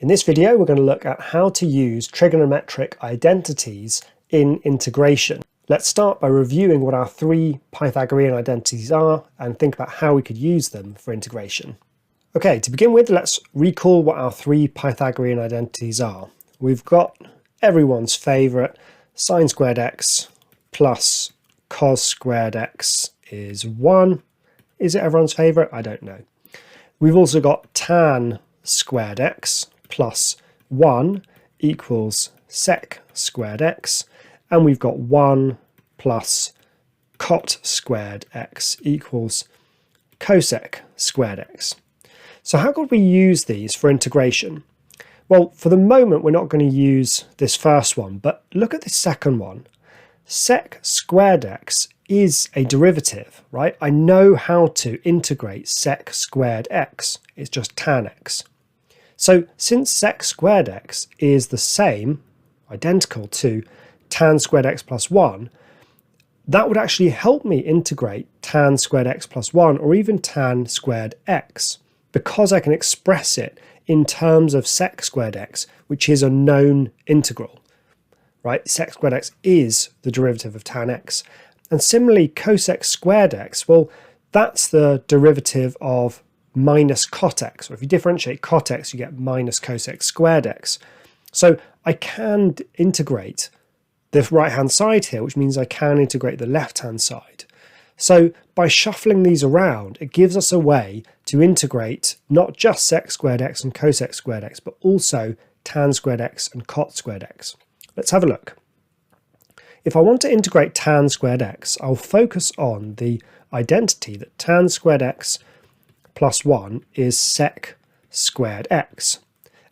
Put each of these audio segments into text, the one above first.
In this video, we're going to look at how to use trigonometric identities in integration. Let's start by reviewing what our three Pythagorean identities are and think about how we could use them for integration. Okay, to begin with, let's recall what our three Pythagorean identities are. We've got everyone's favourite sine squared x plus cos squared x is 1. Is it everyone's favourite? I don't know. We've also got tan squared x plus 1 equals sec squared x, and we've got 1 plus cot squared x equals cosec squared x. So how could we use these for integration? Well, for the moment we're not going to use this first one, but look at the second one. Sec squared x is a derivative, right? I know how to integrate sec squared x. It's just tan x. So since sec squared x is the same, identical to tan squared x plus 1, that would actually help me integrate tan squared x plus 1 or even tan squared x, because I can express it in terms of sec squared x, which is a known integral, right? Sec squared x is the derivative of tan x. And similarly, cosec squared x, well, that's the derivative of minus cot x. Or if you differentiate cot x, you get minus cosec squared x. So I can integrate the right-hand side here, which means I can integrate the left-hand side. So by shuffling these around, it gives us a way to integrate not just sec squared x and cosec squared x, but also tan squared x and cot squared x. Let's have a look. If I want to integrate tan squared x, I'll focus on the identity that tan squared x plus 1 is sec squared x.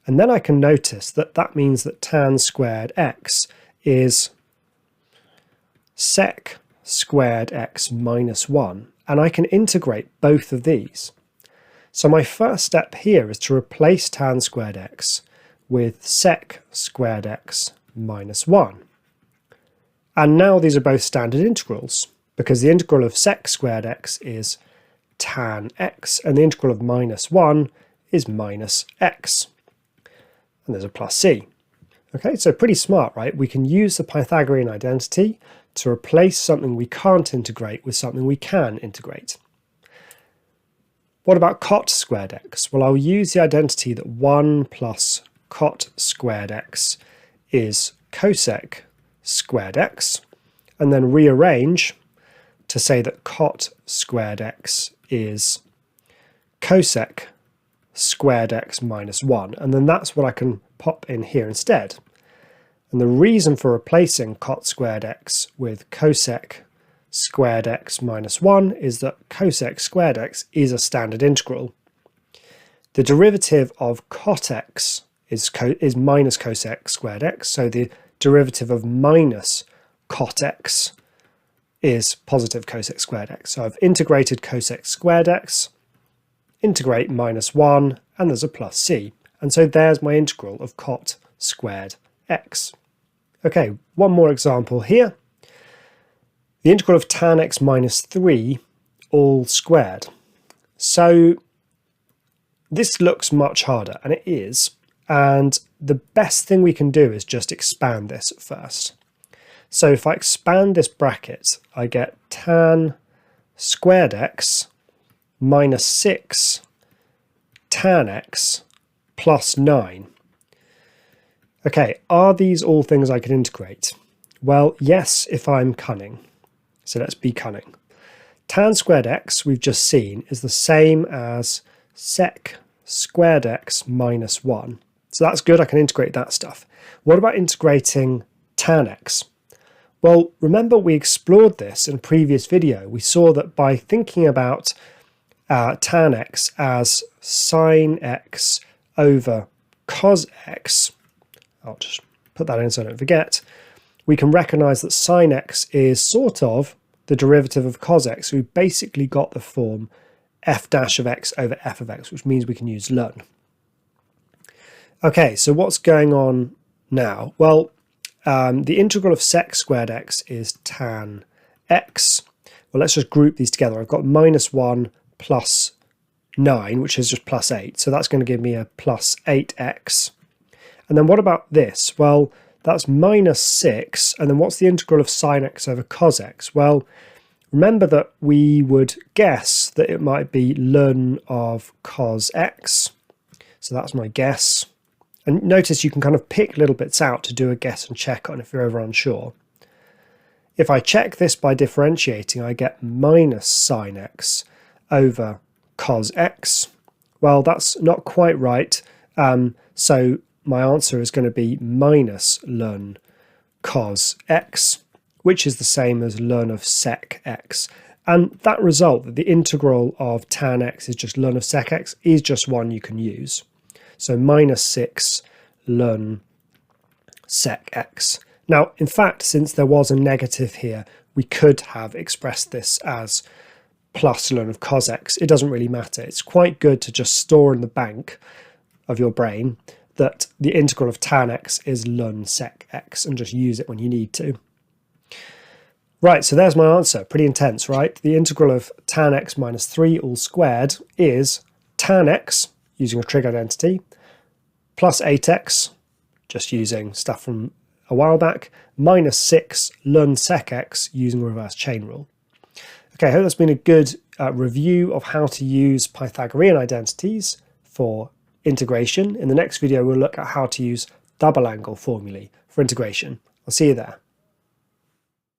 And then I can notice that that means that tan squared x is sec squared x minus 1. And I can integrate both of these. So my first step here is to replace tan squared x with sec squared x minus 1. And now these are both standard integrals, because the integral of sec squared x is tan x, and the integral of minus 1 is minus x. And there's a plus c. Okay, so pretty smart, right? We can use the Pythagorean identity to replace something we can't integrate with something we can integrate. What about cot squared x? Well, I'll use the identity that 1 plus cot squared x is cosec squared x, and then rearrange to say that cot squared x is cosec squared x minus 1, and then that's what I can pop in here instead. And the reason for replacing cot squared x with cosec squared x minus 1 is that cosec squared x is a standard integral. The derivative of cot x is minus cosec squared x, so the derivative of minus cot x is positive cosec squared x. So I've integrated cosec squared x, integrate minus 1, and there's a plus c. And so there's my integral of cot squared x. Okay, one more example here. The integral of tan x minus 3 all squared. So this looks much harder, and it is. And the best thing we can do is just expand this at first. So if I expand this bracket, I get tan squared x minus 6 tan x plus 9. Okay, are these all things I can integrate? Well, yes, if I'm cunning. So let's be cunning. Tan squared x, we've just seen, is the same as sec squared x minus 1. So that's good, I can integrate that stuff. What about integrating tan x? Well, remember we explored this in a previous video. We saw that by thinking about tan x as sine x over cos x, I'll just put that in so I don't forget, we can recognise that sine x is sort of the derivative of cos x. So we've basically got the form f dash of x over f of x, which means we can use ln. Okay, so what's going on now? Well, the integral of sec squared x is tan x. Well, let's just group these together. I've got minus 1 plus 9, which is just plus 8. So that's going to give me a plus 8x. And then what about this? Well, that's minus 6, and then what's the integral of sine x over cos x? Well, remember that we would guess that it might be ln of cos x. So that's my guess. And notice you can kind of pick little bits out to do a guess and check on if you're ever unsure. If I check this by differentiating, I get minus sine x over cos x. Well, that's not quite right. So my answer is going to be minus ln cos x, which is the same as ln of sec x. And that result, that the integral of tan x is just ln of sec x, is just one you can use. So minus 6 ln sec x. Now, in fact, since there was a negative here, we could have expressed this as plus ln of cos x. It doesn't really matter. It's quite good to just store in the bank of your brain that the integral of tan x is ln sec x and just use it when you need to. Right, so there's my answer. Pretty intense, right? The integral of tan x minus 3 all squared is tan x, using a trig identity, plus 8x, just using stuff from a while back, minus 6 ln sec x using reverse chain rule. Okay, I hope that's been a good review of how to use Pythagorean identities for integration. In the next video, we'll look at how to use double angle formulae for integration. I'll see you there.